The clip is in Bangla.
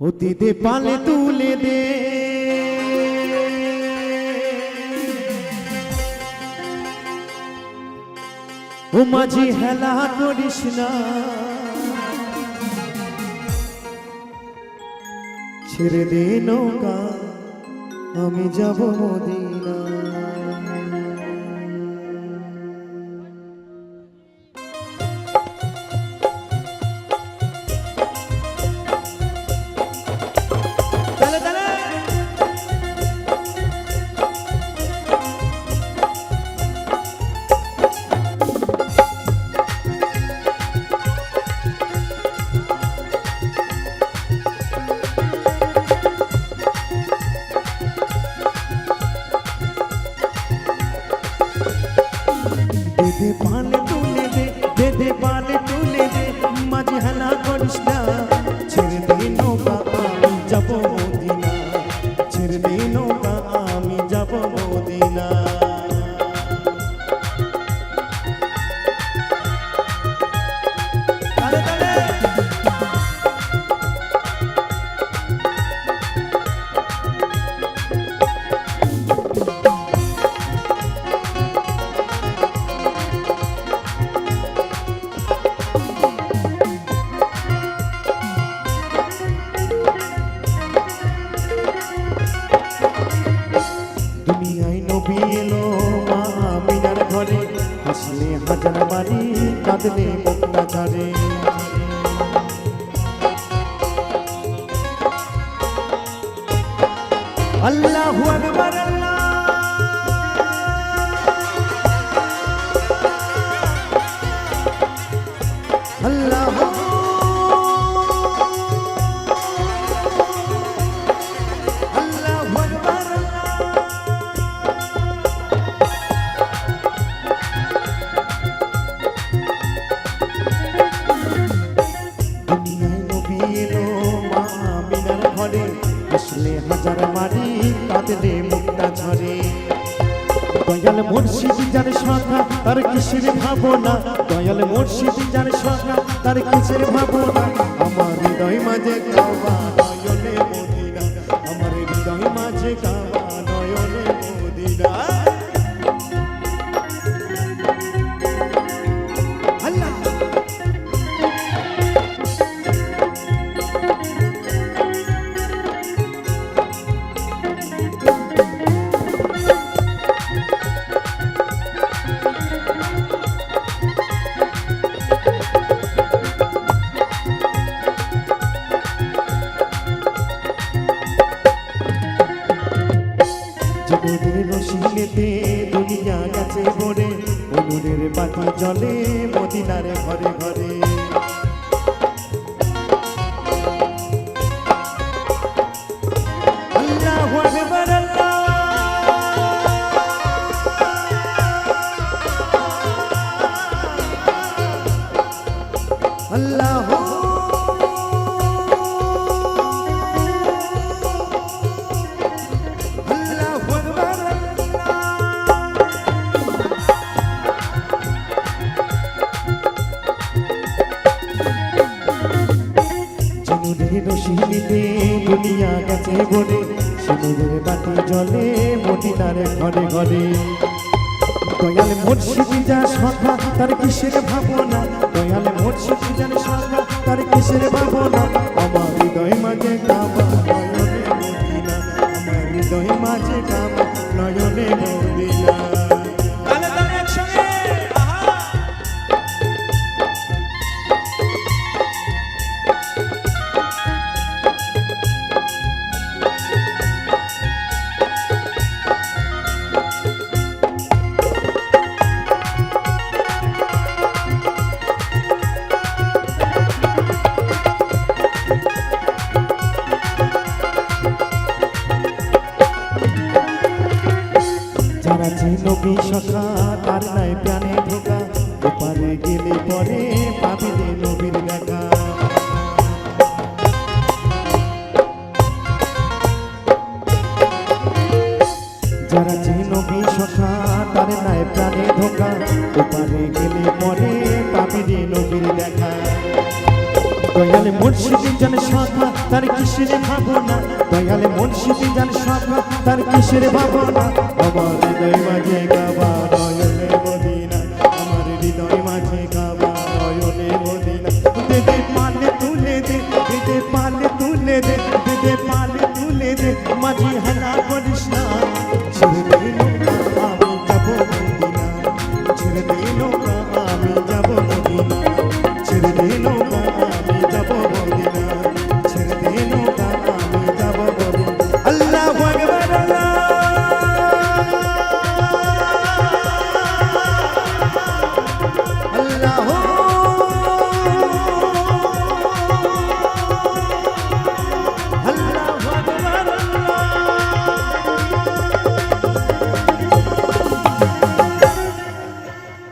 অতীতে পালে তুলে দে ও মাঝি হেলা করিস না ছেড়ে দে নৌকা আমি যাব মদিনা दे पाले तुले दे पाले तुले दे माझे हला करिस ना ছেড়ে দে নৌকা আমি যাব মদিনা ছেড়ে দে নৌকা আমি যাব মদিনা তালে তালে দুনিয়ায় নবী এলো মা আমিনার ঘরে হাসলে হাজার বাড়ি কাঁদলে মুক্তা ঝরে আল্লাহু আকবার আল্লাহ আসলে হাজার মারি কাঁদলে মুক্তা ঝরে দয়াল মুর্শিদ যার সখা তার কিসের ভাবনা দয়াল মুর্শিদ যার সখা তার কিসের ভাবনা আমার হৃদয় মাঝে কাবা নয়নে মদিনা আমার হৃদয় মাঝে কাবা নয়নে মদিনা আল্লাহ জীবনের রসিলেতে দুনিয়া গেছে ভরে অনুরের বাতি জলে মদিনার ঘরে ঘরে আল্লাহু আকবার আল্লাহ রসিলিতে দুনিয়া গেছে ভরে সিঁদুরের বাতি জলে মদিনার ঘরে ঘরে দয়াল মুর্শিদ যার সখা তার কিসের ভাবনা দয়াল মুর্শিদ যার সখা তার কিসের ভাবনা আমার হৃদয় মাঝে কাবা নয়নে মদিনা আমার হৃদয় মাঝে কাবা নয়নে মদিনা যারা নবী সখা তার নাই প্রাণে ঢোকা ওপারে গেলে পরে পাবিলে নবীর দেখা যারা নবী সখা তার নাই প্রাণে ঢোকা ওপারে গেলে পরে পাবিলে নবীর দেখা দয়াল মুর্শিদ জানে সখা তার কিসের ভাবনা দয়াল মুর্শিদি যার সখা তার কিসের ভাবনা আমার হৃদয় মাঝে কাবা নয়নে মদিনা আমার হৃদয় মাঝে কাবা নয়নে মদিনা দে পালে তুলে দে দে পালে তুলে দে দে পালে তুলে দে মাঝি হানা করিস না ছেড়ে দে নৌকা আমি যাব মদিনা ছেড়ে দে নৌকা আমি যাব মদিনা ছেড়ে দে নৌকা আমি যাব মদিনা ছেড়ে দে নৌকা আমি যাব মদিনা আল্লাহু আকবার আল্লাহু